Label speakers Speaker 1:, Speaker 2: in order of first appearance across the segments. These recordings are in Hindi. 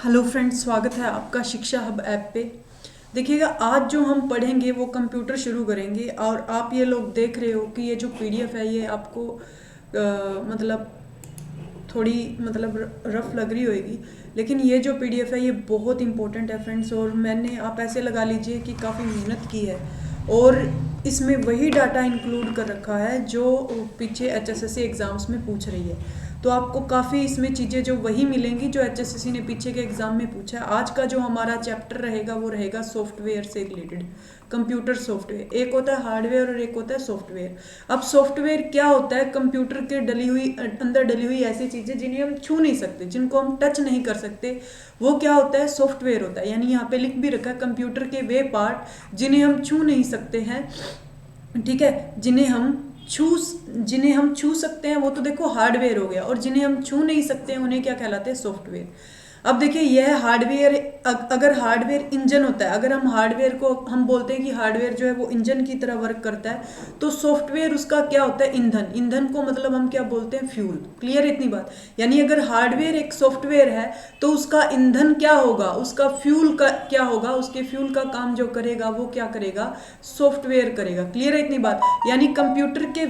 Speaker 1: हेलो फ्रेंड्स, स्वागत है आपका शिक्षा हब ऐप पे। देखिएगा, आज जो हम पढ़ेंगे वो कंप्यूटर शुरू करेंगे। और आप ये लोग देख रहे हो कि ये जो पीडीएफ है ये आपको मतलब थोड़ी रफ लग रही होगी, लेकिन ये जो पीडीएफ है ये बहुत इंपॉर्टेंट है फ्रेंड्स। और मैंने, आप ऐसे लगा लीजिए कि काफ़ी मेहनत की है और इसमें वही डाटा इंक्लूड कर रखा है जो पीछे एचएसएससी एग्ज़ाम्स में पूछ रही है। तो आपको काफ़ी इसमें चीज़ें जो वही मिलेंगी जो एचएसएससी ने पीछे के एग्ज़ाम में पूछा है। आज का जो हमारा चैप्टर रहेगा वो रहेगा सॉफ्टवेयर से रिलेटेड, कंप्यूटर सॉफ्टवेयर। एक होता है हार्डवेयर और एक होता है सॉफ्टवेयर। अब सॉफ्टवेयर क्या होता है? कंप्यूटर के अंदर डली हुई ऐसी चीज़ें जिन्हें हम छू नहीं सकते, जिनको हम टच नहीं कर सकते, वो क्या होता है? सॉफ्टवेयर होता है। यानी यहाँ पे लिख भी रखा है, कंप्यूटर के वे पार्ट जिन्हें हम छू नहीं सकते हैं, ठीक है, जिन्हें हम छू सकते हैं वो तो देखो हार्डवेयर हो गया, और जिन्हें हम छू नहीं सकते हैं उन्हें क्या कहलाते हैं? सॉफ्टवेयर। अब देखिए, यह हार्डवेयर, अगर हार्डवेयर इंजन होता है, अगर हम हार्डवेयर को हम बोलते हैं कि हार्डवेयर जो है वो इंजन की तरह वर्क करता है, तो सॉफ्टवेयर उसका क्या होता है? ईंधन। ईंधन को मतलब हम क्या बोलते हैं? फ्यूल। क्लियर है इतनी बात? यानी अगर हार्डवेयर एक सॉफ्टवेयर है तो उसका ईंधन क्या होगा? उसका फ्यूल का क्या होगा? उसके फ्यूल का काम जो करेगा वो क्या करेगा? सॉफ्टवेयर करेगा। क्लियर है इतनी बात? यानी कंप्यूटर के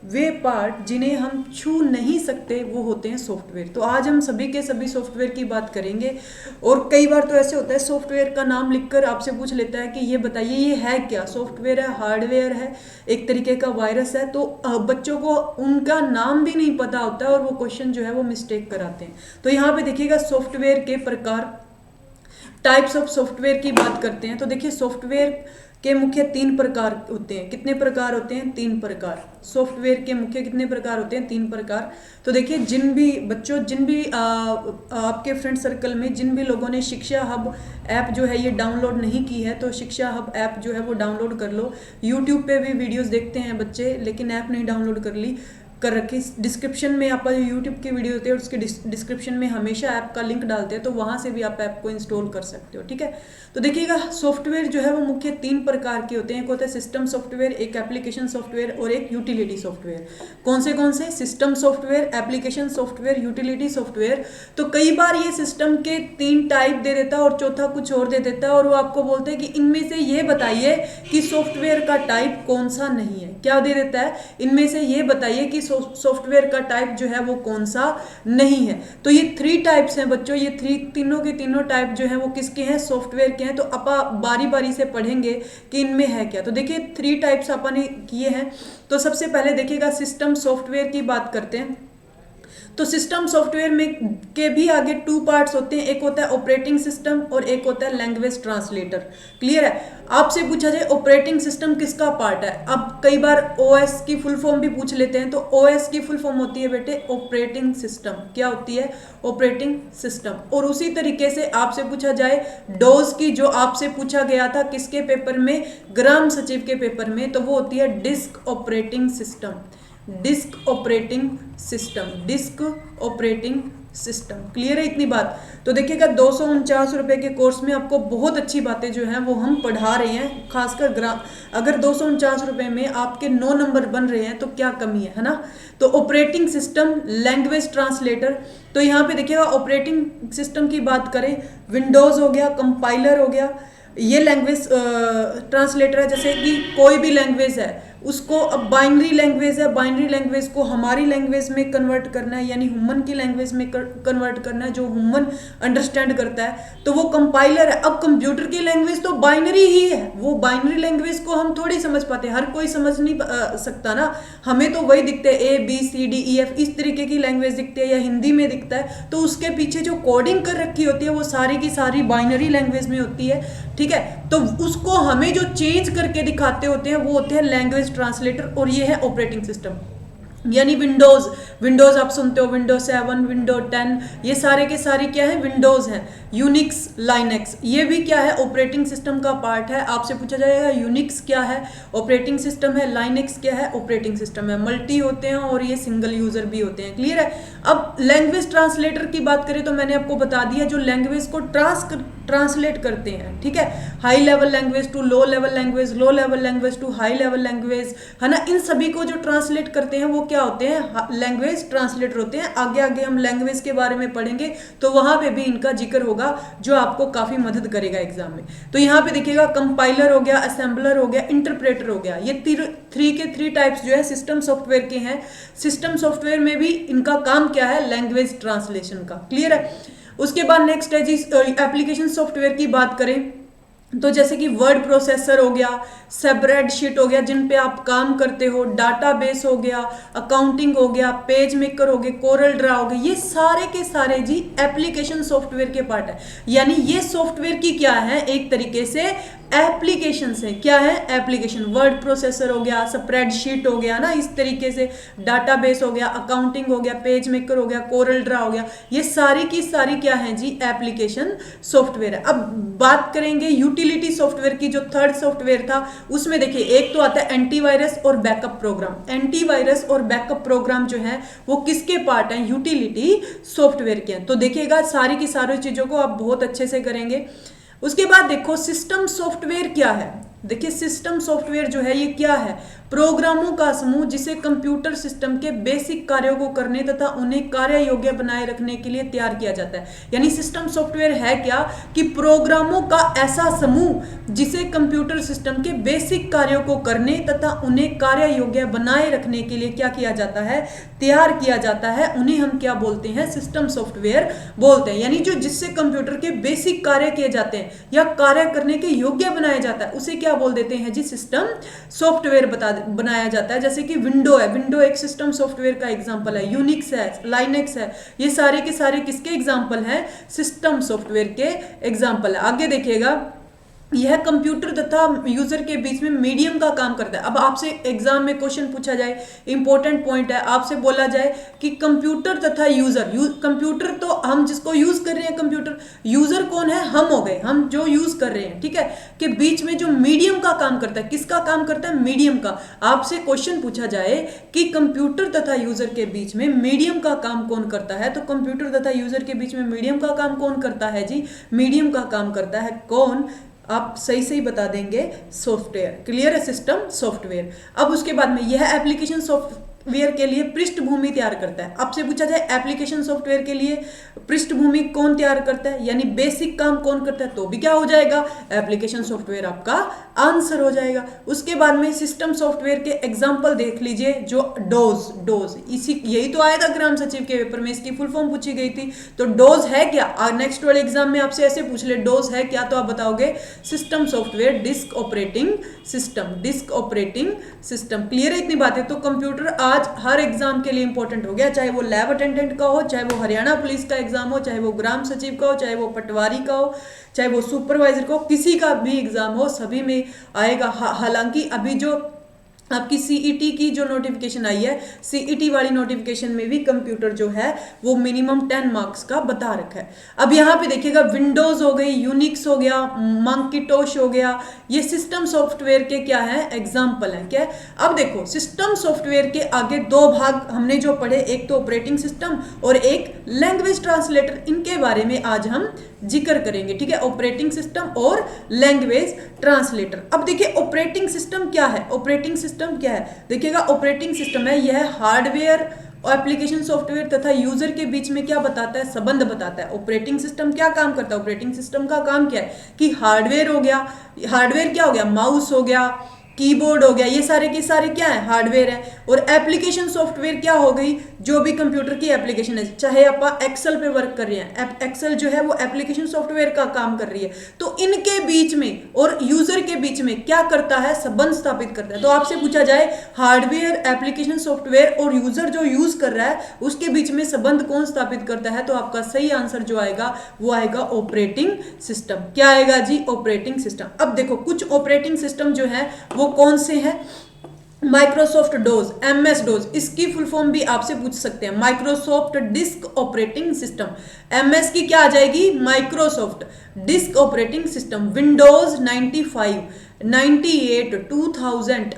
Speaker 1: वे पार्ट जिन्हें हम छू नहीं सकते वो होते हैं सॉफ्टवेयर। तो आज हम सभी के सभी सॉफ्टवेयर की बात करेंगे। और कई बार तो ऐसे होता है, सॉफ्टवेयर का नाम लिखकर आपसे पूछ लेता है कि ये बताइए ये है क्या? सॉफ्टवेयर है, हार्डवेयर है, एक तरीके का वायरस है। तो बच्चों को उनका नाम भी नहीं पता होता है और वो क्वेश्चन जो है वो मिस्टेक कराते हैं। तो यहाँ पे देखिएगा, सॉफ्टवेयर के प्रकार, टाइप्स ऑफ सॉफ्टवेयर की बात करते हैं। तो देखिए, सॉफ्टवेयर के मुख्य 3 प्रकार होते हैं। कितने प्रकार होते हैं? 3 प्रकार। सॉफ्टवेयर के मुख्य कितने प्रकार होते हैं? 3 प्रकार। तो देखिए, जिन भी आपके फ्रेंड सर्कल में जिन भी लोगों ने शिक्षा हब ऐप जो है ये डाउनलोड नहीं की है, तो शिक्षा हब ऐप जो है वो डाउनलोड कर लो। यूट्यूब पे भी वीडियोस देखते हैं बच्चे, लेकिन ऐप नहीं डाउनलोड कर रखी। डिस्क्रिप्शन में आप यूट्यूब की वीडियो होती है और उसके डिस्क्रिप्शन में हमेशा ऐप का लिंक डालते हैं, तो वहाँ से भी आप ऐप को इंस्टॉल कर सकते हो। ठीक है, तो देखिएगा, सॉफ्टवेयर जो है वो मुख्य 3 प्रकार के होते हैं। एक होता है सिस्टम सॉफ्टवेयर, एक एप्लीकेशन सॉफ्टवेयर और एक यूटिलिटी सॉफ्टवेयर। कौन से? System software, application software, utility software. तो कई बार ये सिस्टम के 3 टाइप दे देता है और चौथा कुछ और दे देता है, और वो आपको बोलते हैं कि इनमें से ये बताइए कि सॉफ्टवेयर का टाइप कौन सा नहीं है। क्या दे देता है? इनमें से ये बताइए कि सॉफ्टवेयर का टाइप जो है वो कौन सा नहीं है। तो ये 3 टाइप्स हैं बच्चों। ये तीनों के तीनों टाइप जो है वो किसके हैं? सॉफ्टवेयर के हैं। तो आप बारी बारी से पढ़ेंगे कि इनमें है क्या। तो देखिए, 3 टाइप्स अपन किए हैं। तो सबसे पहले देखिएगा, सिस्टम सॉफ्टवेयर की बात करते हैं। तो सिस्टम सॉफ्टवेयर में के भी आगे 2 पार्ट्स होते हैं। एक होता है ऑपरेटिंग सिस्टम और एक होता है लैंग्वेज ट्रांसलेटर। क्लियर है? आपसे पूछा जाए ऑपरेटिंग सिस्टम किसका पार्ट है, अब कई बार ओएस की फुल फॉर्म भी पूछ लेते हैं। तो ओएस की फुल फॉर्म होती है बेटे ऑपरेटिंग सिस्टम। क्या होती है? Operating system. और उसी तरीके से आपसे पूछा जाए डोज की, जो आपसे पूछा गया था किसके पेपर में? ग्राम सचिव के पेपर में, तो वो होती है disc operating system. Disc operating system. Clear है इतनी बात? तो देखिएगा, 249 रुपए के कोर्स में आपको बहुत अच्छी बातें जो हैं वो हम पढ़ा रहे हैं। खासकर अगर 249 रुपए में आपके 9 नंबर बन रहे हैं तो क्या कमी है ना? तो ऑपरेटिंग सिस्टम, लैंग्वेज ट्रांसलेटर। तो यहाँ पे देखिएगा, ऑपरेटिंग सिस्टम की बात करें, विंडोज हो गया, कंपाइलर हो गया, ये लैंग्वेज ट्रांसलेटर है। जैसे कि कोई भी लैंग्वेज है उसको, अब बाइनरी लैंग्वेज है, बाइनरी लैंग्वेज को हमारी लैंग्वेज में कन्वर्ट करना है, यानी ह्यूमन की लैंग्वेज में कन्वर्ट करना है जो ह्यूमन अंडरस्टैंड करता है, तो वो कंपाइलर है। अब कंप्यूटर की लैंग्वेज तो बाइनरी ही है, वो बाइनरी लैंग्वेज को हम थोड़ी समझ पाते, हर कोई समझ नहीं सकता ना। हमें तो वही दिखते हैं, ABCDEF इस तरीके की लैंग्वेज दिखती है, या हिंदी में दिखता है। तो उसके पीछे जो कोडिंग कर रखी होती है वो सारी की सारी बाइनरी लैंग्वेज में होती है। ठीक है, तो उसको हमें जो चेंज करके दिखाते होते हैं वो होते हैं लैंग्वेज ट्रांसलेटर, और ये है ऑपरेटिंग सिस्टम। यानी विंडोज आप सुनते हो, विंडोज 7, विंडोज 10, ये सारे के सारे क्या है? विंडोज हैं। यूनिक्स, लाइनेक्स, ये भी क्या है? ऑपरेटिंग सिस्टम का पार्ट है। आपसे पूछा जाएगा यूनिक्स क्या है? ऑपरेटिंग सिस्टम है। लाइनेक्स क्या है? ऑपरेटिंग सिस्टम है। मल्टी होते हैं और ये सिंगल यूजर भी होते हैं। क्लियर है? अब लैंग्वेज ट्रांसलेटर की बात करें तो मैंने आपको बता दिया, जो लैंग्वेज को ट्रांसलेट करते हैं। ठीक है, high level language to low level language, low level language to high level language, है ना? इन सभी को जो ट्रांसलेट करते हैं वो क्या होते हैं, लैंग्वेज ट्रांसलेटर होते हैं। आगे आगे हम लैंग्वेज के बारे में पढ़ेंगे तो वहां पे भी इनका जिक्र होगा जो आपको काफी मदद करेगा एग्जाम में। तो यहाँ पे देखिएगा कंपाइलर हो गया, असेंबलर हो गया, इंटरप्रेटर हो गया, ये थ्री टाइप्स जो है सिस्टम सॉफ्टवेयर के हैं। सिस्टम सॉफ्टवेयर में भी इनका काम क्या है, लैंग्वेज ट्रांसलेशन का। क्लियर है। उसके बाद नेक्स्ट है जी एप्लीकेशन सॉफ्टवेयर की बात करें तो जैसे कि वर्ड प्रोसेसर हो गया, स्प्रेडशीट हो गया जिन पे आप काम करते हो, डाटाबेस हो गया, अकाउंटिंग हो गया, पेज मेकर हो गए, कोरल ड्रा हो गए, ये सारे के सारे जी एप्लीकेशन सॉफ्टवेयर के पार्ट है। यानी ये सॉफ्टवेयर की क्या है, एक तरीके से एप्लीकेशन है। क्या है, एप्लीकेशन। वर्ड प्रोसेसर हो गया, स्प्रेडशीट हो गया ना, इस तरीके से डाटाबेस हो गया, अकाउंटिंग हो गया, पेज मेकर हो गया, कोरल ड्रा हो गया, ये सारी की सारी क्या है जी, एप्लीकेशन सॉफ्टवेयर है। अब बात करेंगे यूटिलिटी सॉफ्टवेयर की, जो थर्ड सॉफ्टवेयर था उसमें देखिए एक तो आता है एंटीवायरस और बैकअप प्रोग्राम। एंटीवायरस और बैकअप प्रोग्राम जो है वो किसके पार्ट हैं, यूटिलिटी सॉफ्टवेयर के हैं। तो देखिएगा सारी की सारी चीजों को आप बहुत अच्छे से करेंगे। उसके बाद देखो सिस्टम सॉफ्टवेयर क्या है। देखिए सिस्टम सॉफ्टवेयर जो है ये क्या है, प्रोग्रामों का समूह जिसे कंप्यूटर सिस्टम के बेसिक कार्यों को करने तथा उन्हें कार्य योग्य बनाए रखने के लिए तैयार किया जाता है। यानी सिस्टम सॉफ्टवेयर है क्या, कि प्रोग्रामों का ऐसा समूह जिसे कंप्यूटर सिस्टम के बेसिक कार्यों को करने तथा उन्हें कार्य योग्य बनाए रखने के लिए क्या किया जाता है, तैयार किया जाता है, उन्हें हम क्या बोलते हैं, सिस्टम सॉफ्टवेयर बोलते हैं। यानी जो जिससे कंप्यूटर के बेसिक कार्य किए जाते हैं या कार्य करने के योग्य बनाया जाता है उसे क्या बोल देते हैं जी, सिस्टम सॉफ्टवेयर बनाया जाता है। जैसे कि विंडो है, विंडो एक सिस्टम सॉफ्टवेयर का एग्जांपल है, यूनिक्स है, लाइनेक्स है, ये सारे के सारे किसके एग्जांपल हैं, सिस्टम सॉफ्टवेयर के एग्जांपल है। आगे देखिएगा यह कंप्यूटर तथा यूजर के बीच में मीडियम का काम करता है। अब आपसे एग्जाम में क्वेश्चन पूछा जाए, इंपॉर्टेंट पॉइंट है, आपसे बोला जाए कि कंप्यूटर तथा यूजर, कंप्यूटर तो हम जिसको यूज कर रहे हैं कंप्यूटर, यूजर कौन है, हम हो गए, हम जो यूज कर रहे हैं, ठीक है, के बीच में जो मीडियम का काम करता है, किसका काम करता है, मीडियम का। आपसे क्वेश्चन पूछा जाए कि कंप्यूटर तथा यूजर के बीच में मीडियम का काम कौन करता है, तो कंप्यूटर तथा यूजर के बीच में मीडियम का काम कौन करता है जी, मीडियम का काम करता है कौन, आप सही सही बता देंगे, सॉफ्टवेयर। क्लियर है, सिस्टम सॉफ्टवेयर। अब उसके बाद में यह एप्लीकेशन सॉफ्टवेयर के लिए पृष्ठभूमि तैयार करता है। आपसे पूछा जाए एप्लीकेशन सॉफ्टवेयर के लिए पृष्ठभूमि कौन तैयार करता है, यानी बेसिक काम कौन करता है, तो भी क्या हो जाएगा, एप्लीकेशन सॉफ्टवेयर आपका आंसर हो जाएगा। उसके बाद में सिस्टम सॉफ्टवेयर के एग्जांपल देख लीजिए, जो डोज इसी यही तो आया था ग्राम सचिव के पेपर में, इसकी फुल फॉर्म पूछी गई थी। तो डोज है क्या, नेक्स्ट वाले एग्जाम में आपसे ऐसे पूछ ले डोज है क्या, तो आप बताओगे system software disc operating system, disc operating system. Clear है इतनी बातें। तो कंप्यूटर आज हर एग्जाम के लिए इंपॉर्टेंट हो गया, चाहे वो लैब अटेंडेंट का हो, चाहे वो हरियाणा पुलिस का एग्जाम हो, चाहे वो ग्राम सचिव का हो, चाहे वो पटवारी का हो, चाहे वो सुपरवाइजर का हो, किसी का भी एग्जाम हो सभी में आएगा। हालांकि अभी जो आपकी सीईटी की जो नोटिफिकेशन आई है, सीईटी वाली नोटिफिकेशन में भी कंप्यूटर जो है वो मिनिमम 10 मार्क्स का बता रखा है। अब यहाँ पे देखिएगा विंडोज हो गई, यूनिक्स हो गया, मंकीटोश हो गया, ये सिस्टम सॉफ्टवेयर के क्या है, एग्जाम्पल है। क्या है, अब देखो सिस्टम सॉफ्टवेयर के आगे दो भाग हमने जो पढ़े, एक तो ऑपरेटिंग सिस्टम और एक लैंग्वेज ट्रांसलेटर, इनके बारे में आज हम जिक्र करेंगे। ठीक है, ऑपरेटिंग सिस्टम और लैंग्वेज ट्रांसलेटर। अब देखिए ऑपरेटिंग सिस्टम क्या है, ऑपरेटिंग सिस्टम क्या है, देखिएगा ऑपरेटिंग सिस्टम है यह हार्डवेयर और एप्लीकेशन सॉफ्टवेयर तथा यूजर के बीच में क्या बताता है, संबंध बताता है। ऑपरेटिंग सिस्टम क्या काम करता है, ऑपरेटिंग सिस्टम का काम क्या है कि हार्डवेयर हो गया, हार्डवेयर क्या हो गया, माउस हो गया, कीबोर्ड हो गया, ये सारे के सारे क्या है, हार्डवेयर है। और एप्लीकेशन सॉफ्टवेयर क्या हो गई, जो भी कंप्यूटर की एप्लीकेशन है, चाहे आप एक्सेल पे वर्क कर रहे हैं, एक्सेल जो है वो एप्लीकेशन सॉफ्टवेयर का काम कर रही है, तो इनके बीच में और यूजर के बीच में क्या करता है, संबंध स्थापित करता है। तो आपसे पूछा जाए हार्डवेयर, एप्लीकेशन सॉफ्टवेयर और यूजर जो यूज कर रहा है उसके बीच में संबंध कौन स्थापित करता है, तो आपका सही आंसर जो आएगा वो आएगा ऑपरेटिंग सिस्टम। क्या आएगा जी, ऑपरेटिंग सिस्टम। अब देखो कुछ ऑपरेटिंग सिस्टम जो है वो कौन से हैं, माइक्रोसॉफ्ट डोज, एमएस डोज, इसकी फुल फॉर्म भी आपसे पूछ सकते हैं, Microsoft disk operating system. MS की क्या आ जाएगी, Microsoft disk operating system. Windows 95, 98, 2000,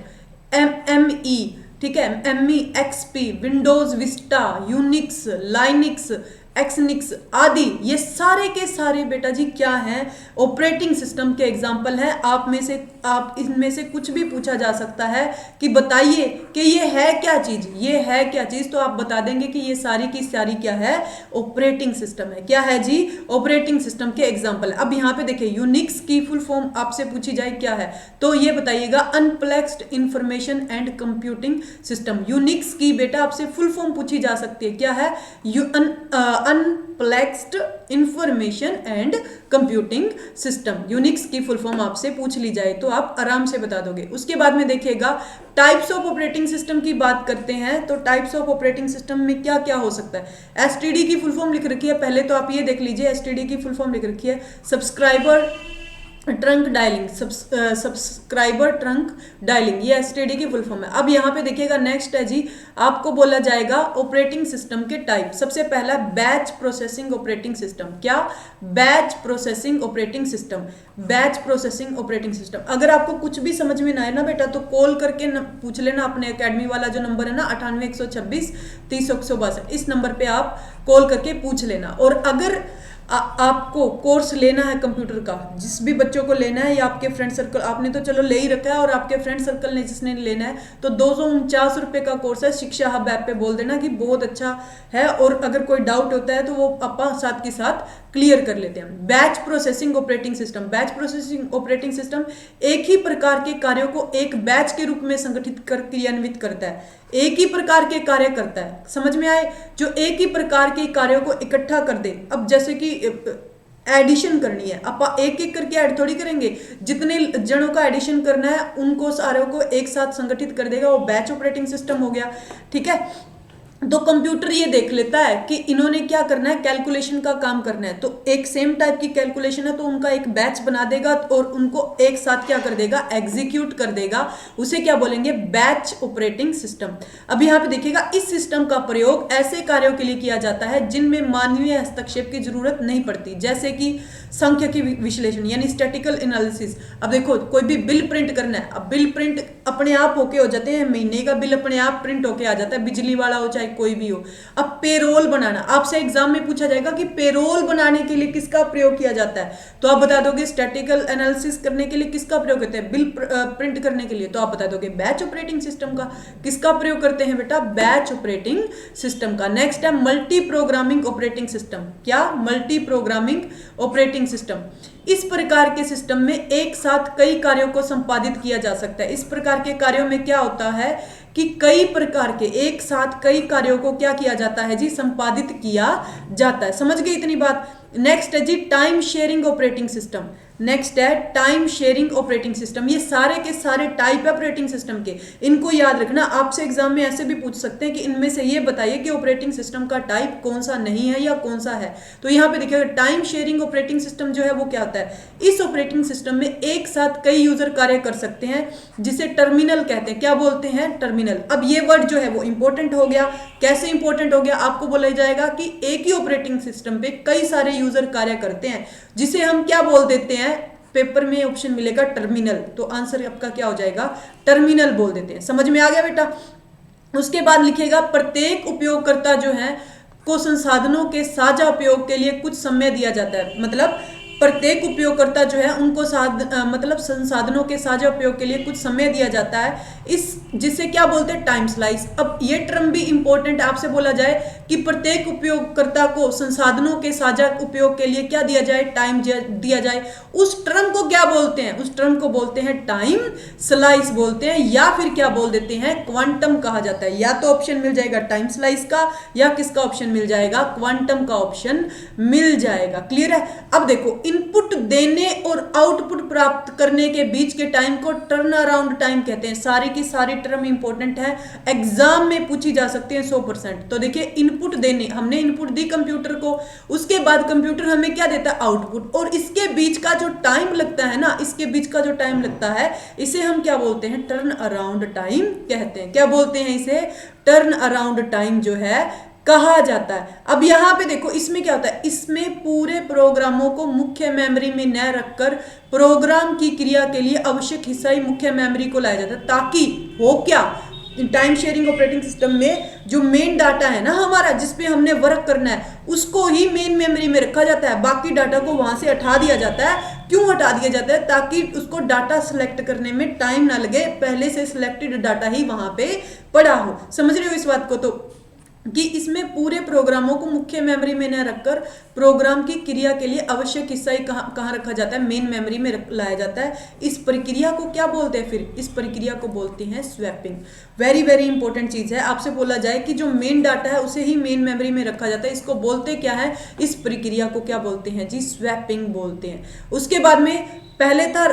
Speaker 1: ME, ठीक है, ME, XP, Windows Vista, Unix, Linux, Xenix आदि, ये सारे के सारे बेटा जी क्या हैं, ऑपरेटिंग सिस्टम के एग्जाम्पल हैं। आप इनमें से कुछ भी पूछा जा सकता है कि बताइए कि ये है क्या चीज, ये है क्या चीज, तो आप बता देंगे कि ये सारी की सारी क्या है, ऑपरेटिंग सिस्टम है। क्या है जी, ऑपरेटिंग सिस्टम के एग्जाम्पल। अब यहाँ पे देखिए यूनिक्स की फुल फॉर्म आपसे पूछी जाए क्या है, तो ये बताइएगा uniplexed information and computing system. Unix की बेटा आपसे फुल फॉर्म पूछी जा सकती है, क्या है, uniplexed information and computing system. Unix की फुल फॉर्म आपसे पूछ ली जाए तो आप आराम से बता दोगे। उसके बाद में देखिएगा टाइप्स ऑफ ऑपरेटिंग सिस्टम की बात करते हैं, तो टाइप्स ऑफ ऑपरेटिंग सिस्टम में क्या क्या हो सकता है। एसटीडी की फुल फॉर्म लिख रखी है, पहले तो आप ये देख लीजिए, एसटीडी की फुल फॉर्म लिख रखी है subscriber trunk dialing, subscriber trunk dialing, ये एसटीडी की फुल फॉर्म है। अब यहाँ पे देखिएगा नेक्स्ट है जी, आपको बोला जाएगा ऑपरेटिंग सिस्टम के टाइप। सबसे पहला बैच प्रोसेसिंग ऑपरेटिंग सिस्टम। क्या, batch processing operating system, batch processing operating system. अगर आपको कुछ भी समझ में ना आए ना बेटा, तो कॉल करके पूछ लेना, अपने एकेडमी वाला जो नंबर है ना 98 126 30 162, इस नंबर पे आप कॉल करके पूछ लेना। और अगर आपको कोर्स लेना है कंप्यूटर का, जिस भी बच्चों को लेना है या आपके फ्रेंड सर्कल, आपने तो चलो ले ही रखा है, और आपके फ्रेंड सर्कल ने जिसने लेना है, तो 249 रुपए का कोर्स है, शिक्षा हब ऐप पे बोल देना कि बहुत अच्छा है, और अगर कोई डाउट होता है तो वो अपन साथ के साथ क्लियर कर लेते हैं। Batch processing operating system, batch processing operating system एक ही प्रकार के कार्यों को एक बैच के रूप में संगठित कर क्रियान्वित करता है, एक ही प्रकार के कार्य करता है। समझ में आए, जो एक ही प्रकार के कार्यों को इकट्ठा कर दे। अब जैसे कि एडिशन करनी है, आप एक एक करके ऐड थोड़ी करेंगे, जितने जनों का एडिशन करना है उनको सारों को एक साथ संगठित कर देगा, वो बैच ऑपरेटिंग सिस्टम हो गया। ठीक है, तो कंप्यूटर ये देख लेता है कि इन्होंने क्या करना है, कैलकुलेशन का काम करना है, तो एक सेम टाइप की कैलकुलेशन है तो उनका एक बैच बना देगा और उनको एक साथ क्या कर देगा, एग्जीक्यूट कर देगा। उसे क्या बोलेंगे, बैच ऑपरेटिंग सिस्टम। अब यहाँ पे देखिएगा, इस सिस्टम का प्रयोग ऐसे कार्यों के लिए किया जाता है जिनमें मानवीय हस्तक्षेप की जरूरत नहीं पड़ती, जैसे कि सांख्यिकी विश्लेषण यानी स्टैटिकल एनालिसिस। अब देखो कोई भी बिल प्रिंट करना है, अब बिल प्रिंट अपने आप होके हो जाते हैं, महीने का बिल अपने आप प्रिंट होके आ जाता है, बिजली वाला हो चाहे कोई भी हो। अब पेरोल बनाना, आपसे एग्जाम में पूछा जाएगा कि पेरोल बनाने के लिए किसका प्रयोग किया जाता है, तो आप बता दोगे स्टैटिकल एनालिसिस करने के लिए किसका प्रयोग करते हैं, बिल प्रिंट करने के लिए, तो आप बता दोगे बैच ऑपरेटिंग सिस्टम का। किसका प्रयोग करते हैं बेटा, बैच ऑपरेटिंग सिस्टम का। नेक्स्ट है मल्टी प्रोग्रामिंग ऑपरेटिंग सिस्टम। क्या, मल्टी प्रोग्रामिंग ऑपरेटिंग सिस्टम। इस प्रकार के सिस्टम में एक साथ कई कार्यों को संपादित किया जा सकता है। इस प्रकार के कार्यों में क्या होता है कि कई प्रकार के एक साथ कई कार्यों को क्या किया जाता है जी, संपादित किया जाता है। समझ गए इतनी बात। नेक्स्ट है जी time sharing operating system. Next है टाइम शेयरिंग ऑपरेटिंग सिस्टम। ये सारे के सारे टाइप है ऑपरेटिंग सिस्टम के, इनको याद रखना। आपसे एग्जाम में ऐसे भी पूछ सकते हैं कि इनमें से ये बताइए कि ऑपरेटिंग सिस्टम का टाइप कौन सा नहीं है या कौन सा है। तो यहाँ पे देखिएगा टाइम शेयरिंग ऑपरेटिंग सिस्टम जो है वो क्या होता है, इस ऑपरेटिंग सिस्टम में एक साथ कई यूजर कार्य कर सकते हैं, जिसे टर्मिनल कहते हैं। क्या बोलते हैं, टर्मिनल। अब ये वर्ड जो है वो इंपॉर्टेंट हो गया। कैसे इंपॉर्टेंट हो गया, आपको बोला जाएगा कि एक ही ऑपरेटिंग सिस्टम पे कई सारे यूजर कार्य करते हैं, जिसे हम क्या बोल देते हैं, पेपर में ऑप्शन मिलेगा टर्मिनल, तो आंसर आपका क्या हो जाएगा, टर्मिनल बोल देते हैं। समझ में आ गया बेटा। उसके बाद लिखिएगा प्रत्येक उपयोगकर्ता जो है को संसाधनों के साझा उपयोग के लिए कुछ समय दिया जाता है। मतलब प्रत्येक उपयोगकर्ता जो है उनको मतलब संसाधनों के साझा उपयोग के लिए कुछ समय दिया जाता है, इस जिसे क्या बोलते हैं, टाइम स्लाइस। अब ये टर्म भी इंपॉर्टेंट, आपसे बोला जाए कि प्रत्येक उपयोगकर्ता को संसाधनों के साझा उपयोग के लिए क्या दिया जाए, टाइम दिया जाए। उस टर्म को क्या बोलते हैं, उस टर्म को बोलते हैं टाइम स्लाइस बोलते हैं, या फिर क्या बोल देते हैं, क्वांटम कहा जाता है। या तो ऑप्शन मिल जाएगा टाइम स्लाइस का, या किसका ऑप्शन मिल जाएगा, क्वांटम का ऑप्शन मिल जाएगा। क्लियर है। अब देखो इनपुट देने और आउटपुट प्राप्त करने के बीच के टाइम को टर्न अराउंड टाइम कहते हैं। सारी की सारी टर्म इंपॉर्टेंट है, एग्जाम में पूछी जा सकती है 100%। तो देखिए इनपुट देने, हमने इनपुट दी कंप्यूटर को, उसके बाद कंप्यूटर हमें क्या देता है, आउटपुट, और इसके बीच का जो टाइम लगता है ना, इसके बीच का जो टाइम लगता है, इसे हम क्या बोलते हैं, टर्न अराउंड टाइम कहते हैं। क्या बोलते हैं इसे, टर्न अराउंड टाइम जो है कहा जाता है। अब यहां पे देखो इसमें क्या होता है, इसमें पूरे प्रोग्रामों को मुख्य मेमोरी में न रखकर प्रोग्राम की क्रिया के लिए आवश्यक हिस्सा ही मुख्य मेमोरी को लाया जाता है, ताकि हो क्या, टाइम शेयरिंग ऑपरेटिंग सिस्टम में जो मेन डाटा है ना हमारा, जिसपे हमने वर्क करना है, उसको ही मेन मेमोरी में रखा जाता है, बाकी डाटा को वहां से हटा दिया जाता है। क्यों हटा दिया जाता है? ताकि उसको डाटा सिलेक्ट करने में टाइम ना लगे, पहले से सिलेक्टेड डाटा ही वहां पे पड़ा हो। समझ रहे हो इस बात को? तो कि इसमें पूरे प्रोग्रामों को मुख्य मेमोरी में न रखकर प्रोग्राम की क्रिया के लिए आवश्यक हिस्सा ही कहाँ रखा जाता है? मेन मेमोरी में लाया जाता है। इस प्रक्रिया को क्या बोलते हैं? फिर इस प्रक्रिया को बोलते हैं स्वैपिंग। वेरी वेरी इंपॉर्टेंट चीज है। आपसे बोला जाए कि जो मेन डाटा है उसे ही मेन मेमोरी में रखा जाता है, इसको बोलते क्या है? इस प्रक्रिया को क्या बोलते हैं जी? स्वैपिंग बोलते हैं। उसके बाद में पहले था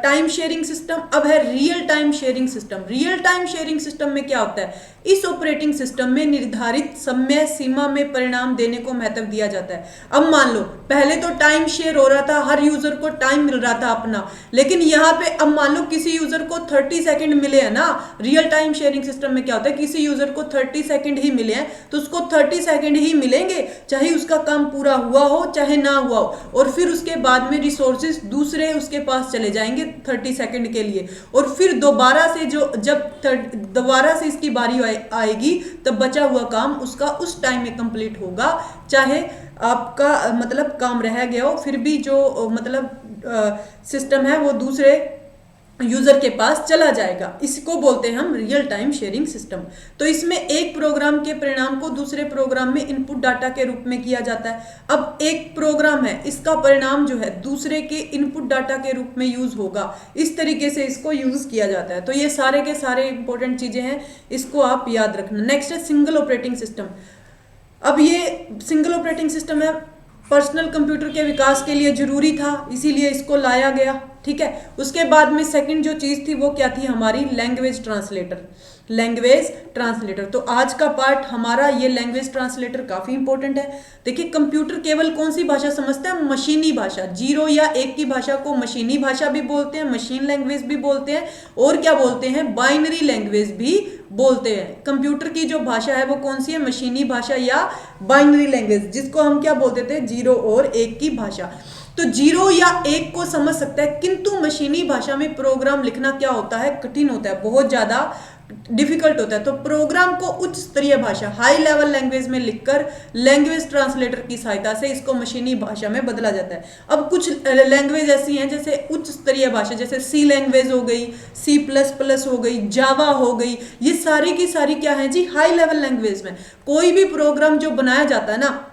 Speaker 1: टाइम शेयरिंग सिस्टम, अब है real time sharing system. Real time sharing system में क्या होता है? इस ऑपरेटिंग सिस्टम में निर्धारित समय सीमा में परिणाम देने को महत्व दिया जाता है। अब मान लो पहले तो टाइम शेयर हो रहा था, हर यूजर को टाइम मिल रहा था अपना, लेकिन यहाँ पे अब मान लो किसी यूजर को 30 सेकंड मिले हैं ना। रियल टाइम शेयरिंग सिस्टम में क्या होता है? किसी यूजर को 30 सेकंड ही मिले हैं तो उसको 30 सेकंड ही मिलेंगे, चाहे उसका काम पूरा हुआ हो चाहे ना हुआ हो, और फिर उसके बाद में रिसोर्सेज दूसरे उसके पास चले जाएंगे 30 सेकंड के लिए, और फिर दोबारा से दोबारा से इसकी बारी आएगी तब बचा हुआ काम उसका उस टाइम में कंप्लीट होगा, चाहे आपका मतलब काम रह गया हो, फिर भी जो मतलब सिस्टम है वो दूसरे यूजर के पास चला जाएगा। इसको बोलते हैं हम रियल टाइम शेयरिंग सिस्टम। तो इसमें एक प्रोग्राम के परिणाम को दूसरे प्रोग्राम में इनपुट डाटा के रूप में किया जाता है। अब एक प्रोग्राम है, इसका परिणाम जो है दूसरे के इनपुट डाटा के रूप में यूज होगा, इस तरीके से इसको यूज किया जाता है। तो ये सारे के सारे इंपॉर्टेंट चीजें हैं, इसको आप याद रखना। नेक्स्ट है सिंगल ऑपरेटिंग सिस्टम। अब ये सिंगल ऑपरेटिंग सिस्टम है, पर्सनल कंप्यूटर के विकास के लिए जरूरी था, इसीलिए इसको लाया गया। ठीक है, उसके बाद में सेकंड जो चीज थी वो क्या थी? हमारी लैंग्वेज ट्रांसलेटर। लैंग्वेज ट्रांसलेटर, तो आज का पार्ट हमारा ये लैंग्वेज ट्रांसलेटर काफी इंपॉर्टेंट है। देखिए कंप्यूटर केवल कौन सी भाषा समझता है? मशीनी भाषा। 0 या 1 की भाषा को मशीनी भाषा भी बोलते हैं, मशीन लैंग्वेज भी बोलते हैं, और क्या बोलते हैं? बाइनरी लैंग्वेज भी बोलते हैं। कंप्यूटर की जो भाषा है वो कौन सी है? मशीनी भाषा या बाइनरी लैंग्वेज, जिसको हम क्या बोलते थे? 0 और 1 की भाषा। तो 0 या 1 को समझ सकता है, किंतु मशीनी भाषा में प्रोग्राम लिखना क्या होता है? कठिन होता है, बहुत ज्यादा डिफिकल्ट होता है। तो प्रोग्राम को उच्च स्तरीय भाषा हाई लेवल लैंग्वेज में लिखकर लैंग्वेज ट्रांसलेटर की सहायता से इसको मशीनी भाषा में बदला जाता है। अब कुछ लैंग्वेज ऐसी हैं जैसे उच्च स्तरीय भाषा, जैसे सी लैंग्वेज हो गई, C++ हो गई, जावा हो गई, ये सारी की सारी क्या है जी? हाई लेवल लैंग्वेज में। कोई भी प्रोग्राम जो बनाया जाता है ना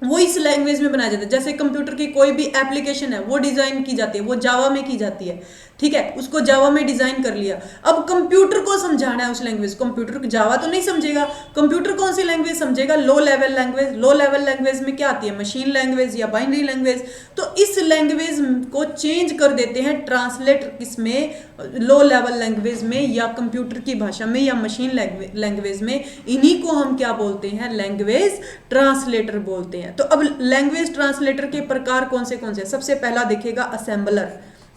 Speaker 1: वो इस लैंग्वेज में बनाया जाता है। जैसे कंप्यूटर की कोई भी एप्लीकेशन है वो डिजाइन की जाती है, वो जावा में की जाती है। ठीक है, उसको जावा में डिजाइन कर लिया। अब कंप्यूटर को समझाना है उस लैंग्वेज, कंप्यूटर जावा तो नहीं समझेगा, कंप्यूटर कौन सी लैंग्वेज समझेगा? लो level language. Low level language में क्या आती है? मशीन लैंग्वेज या बाइनरी लैंग्वेज। तो इस लैंग्वेज को चेंज कर देते हैं, ट्रांसलेट इसमें लो लेवल लैंग्वेज में या कंप्यूटर की भाषा में या मशीन लैंग्वेज में। इन्हीं को हम क्या बोलते हैं? लैंग्वेज ट्रांसलेटर बोलते हैं। तो अब लैंग्वेज ट्रांसलेटर के प्रकार कौन से? सबसे पहला देखिएगा असेंबलर।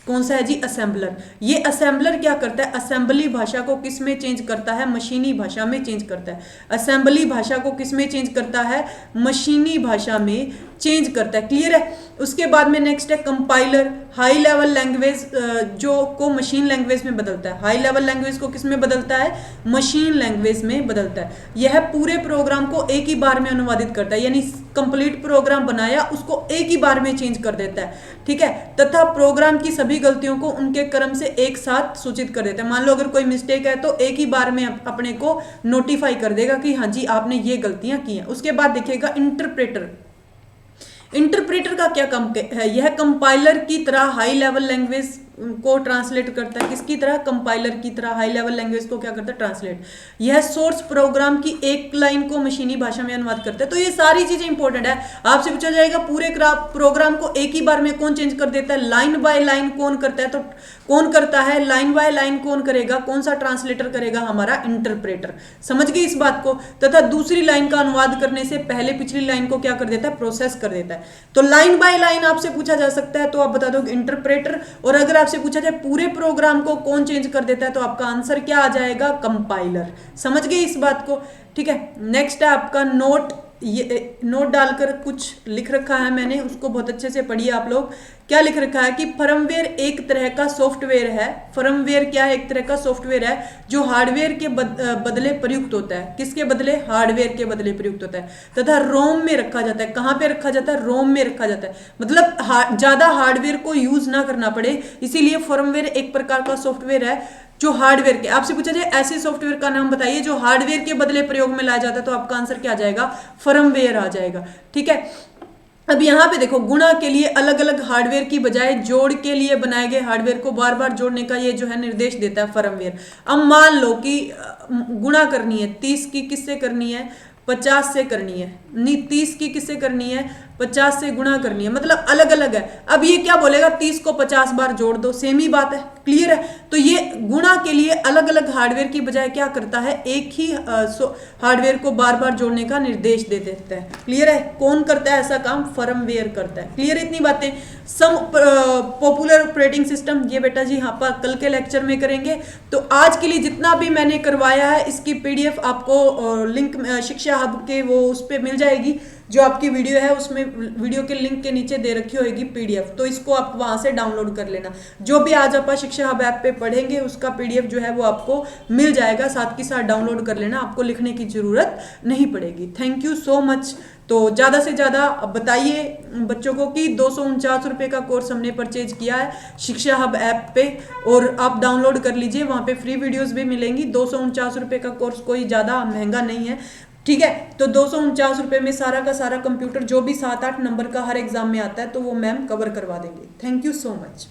Speaker 1: कौन सा है जी? असेंबलर। ये असेंबलर क्या करता है? असेंबली भाषा को किस में चेंज करता है? मशीनी भाषा में चेंज करता है। असेंबली भाषा को किस में चेंज करता है? मशीनी भाषा में चेंज करता है। क्लियर है? उसके बाद में नेक्स्ट है कंपाइलर। हाई लेवल लैंग्वेज जो को मशीन लैंग्वेज में बदलता है। हाई लेवल लैंग्वेज को किस में बदलता है? मशीन लैंग्वेज में बदलता है। यह पूरे प्रोग्राम को एक ही बार में अनुवादित करता है, यानी कंप्लीट प्रोग्राम बनाया उसको एक ही बार में चेंज कर देता है। ठीक है, तथा प्रोग्राम की सभी गलतियों को उनके क्रम से एक साथ सूचित कर देता है। मान लो अगर कोई मिस्टेक है तो एक ही बार में अपने को नोटिफाई कर देगा कि हाँ जी आपने ये गलतियां की हैं। उसके बाद देखिएगा इंटरप्रेटर। इंटरप्रेटर का क्या काम है? यह कंपाइलर की तरह हाई लेवल लैंग्वेज को ट्रांसलेट करता है। किसकी तरह? कंपाइलर की तरह हाई लेवल लैंग्वेज को क्या करता है? ट्रांसलेट। यह सोर्स प्रोग्राम की एक लाइन को मशीनी भाषा में अनुवाद करता है। तो ये सारी चीजें इंपॉर्टेंट है। आपसे पूछा जाएगा पूरे प्रोग्राम को एक ही बार में कौन चेंज कर देता है? लाइन बाय लाइन कौन करता है? तो कौन करता है? लाइन बाय लाइन कौन करेगा? कौन सा ट्रांसलेटर करेगा? हमारा इंटरप्रेटर। समझ गए इस बात को? तथा दूसरी लाइन का अनुवाद करने से पहले पिछली लाइन को क्या कर देता है? प्रोसेस कर देता है। तो लाइन बाय लाइन आपसे पूछा जा सकता है तो आप बता दो इंटरप्रेटर। और अगर आपसे पूछा जाए पूरे प्रोग्राम को कौन चेंज कर देता है तो आपका आंसर क्या आ जाएगा? कंपाइलर। समझ गए इस बात को? ठीक है, नेक्स्ट है आपका नोट ये नोट डालकर कुछ लिख रखा है मैंने, उसको बहुत अच्छे से पढ़िए आप लोग। क्या लिख रखा है कि फर्मवेयर एक तरह का सॉफ्टवेयर है। फर्मवेयर क्या है? एक तरह का सॉफ्टवेयर है जो हार्डवेयर के बदले प्रयुक्त होता है। किसके बदले? हार्डवेयर के बदले प्रयुक्त होता है तथा रोम में रखा जाता है। कहां पे रखा जाता है? रोम में रखा जाता है। मतलब ज्यादा हार्डवेयर को यूज ना करना पड़े, इसीलिए फर्मवेयर एक प्रकार का सॉफ्टवेयर है जो हार्डवेयर के, आपसे पूछा जाए ऐसे सॉफ्टवेयर का नाम बताइए जो हार्डवेयर के बदले प्रयोग में लाया जाता है, तो आपका आंसर क्या आ जाएगा? फर्मवेयर आ जाएगा। ठीक है, अब यहां पे देखो, गुणा के लिए अलग अलग हार्डवेयर की बजाय जोड़ के लिए बनाए गए हार्डवेयर को बार बार जोड़ने का ये जो है निर्देश देता है फर्मवेयर। अब मान लो कि गुणा करनी है 30 की, किससे करनी है? 50 से करनी है। नहीं, 30 की किससे करनी है? 50 से गुणा करनी है, मतलब अलग अलग है। अब ये क्या बोलेगा? 30 को 50 बार जोड़ दो, सेम ही बात है। क्लियर है? तो ये गुणा के लिए अलग अलग हार्डवेयर की बजाय क्या करता है? एक ही हार्डवेयर को बार बार जोड़ने का निर्देश दे देता है। क्लियर है? कौन करता है ऐसा काम? फर्मवेयर करता है। क्लियर है इतनी बातें? सम पॉपुलर ऑपरेटिंग सिस्टम, ये बेटा जी हाँ पर कल के लेक्चर में करेंगे। तो आज के लिए जितना भी मैंने करवाया है इसकी पीडीएफ आपको लिंक शिक्षा हब के वो उस पर मिल जाएगी। जो आपकी वीडियो है उसमें वीडियो के लिंक के नीचे दे रखी होगी पीडीएफ, तो इसको आप वहां से डाउनलोड कर लेना। जो भी आज आप शिक्षा हब ऐप पे पढ़ेंगे उसका पीडीएफ जो है वो आपको मिल जाएगा, साथ के साथ डाउनलोड कर लेना, आपको लिखने की जरूरत नहीं पड़ेगी। Thank you so much. तो ज़्यादा से ज़्यादा बताइए बच्चों को कि 249 रुपये का कोर्स हमने परचेज किया है शिक्षा हब ऐप पे, और आप डाउनलोड कर लीजिए, वहाँ पे फ्री वीडियोस भी मिलेंगी। 249 रुपये का कोर्स कोई ज़्यादा महंगा नहीं है। ठीक है, तो 249 रुपये में सारा का सारा कंप्यूटर जो भी 7-8 नंबर का हर एग्जाम में आता है तो वो मैम कवर करवा देंगे। Thank you so much.